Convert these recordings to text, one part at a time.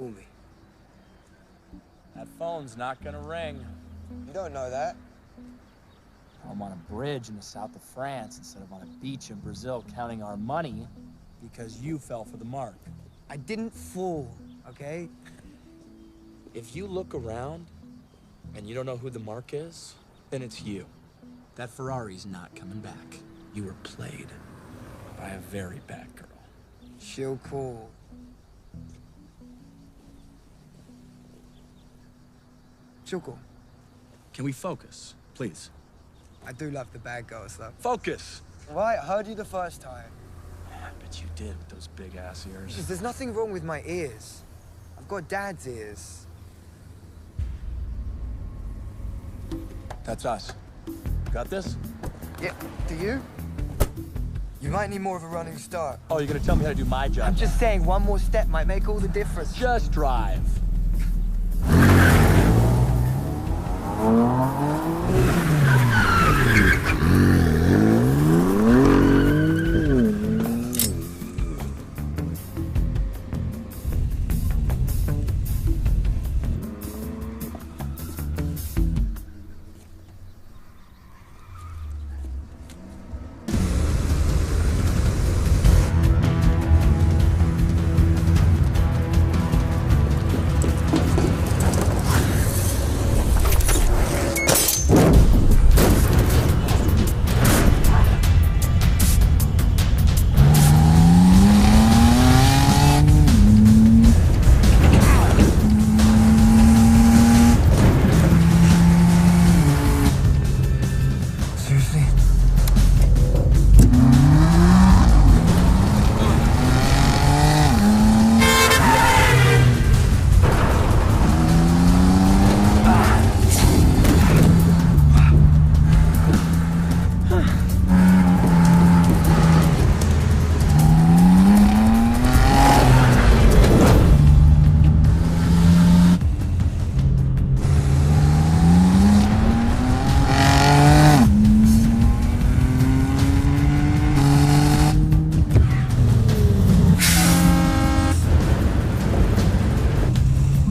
call me? That phone's not gonna ring. You don't know that. I'm on a bridge in the south of France instead of on a beach in Brazil counting our money because you fell for the mark. I didn't fall, okay? If you look around and you don't know who the mark is, then it's you. That Ferrari's not coming back. You were played by a very bad girl. She'll call. She'll call. Can we focus, please? I do love the bad girls, though. Focus! Right, I heard you the first time. I bet you did with those big ass ears. There's nothing wrong with my ears. I've got Dad's ears. That's us. Got this? Yeah, do you? You might need more of a running start. Oh, you're gonna tell me how to do my job? I'm just saying, one more step might make all the difference. Just drive.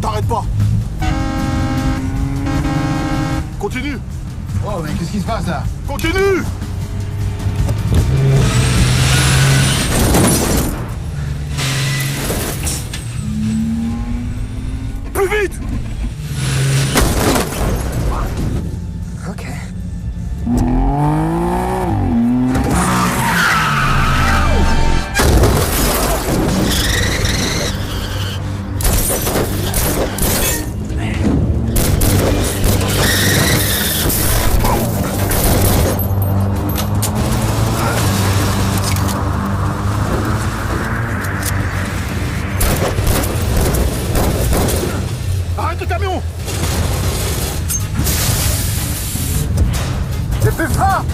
T'arrêtes pas. Continue. Oh, mais qu'est-ce qui se passe là? Continue. Plus vite. Ok. Arrête le camion. J'ai plus frein!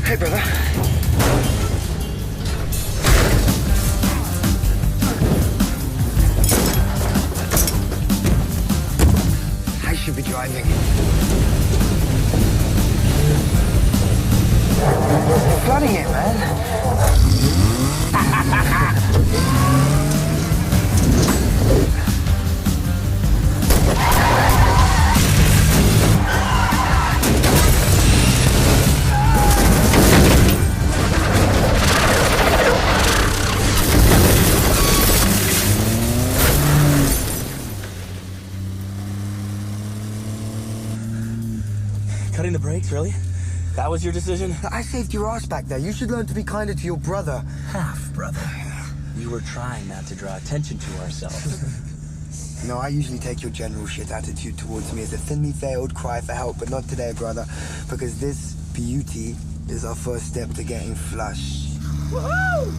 Hey, brother. I should be driving. You're flooding it, man. Cutting the brakes, really? That was your decision? I saved your ass back there. You should learn to be kinder to your brother. Half, brother. We were trying not to draw attention to ourselves. No, I usually take your general shit attitude towards me as a thinly veiled cry for help, but not today, brother. Because this beauty is our first step to getting flush. Woohoo!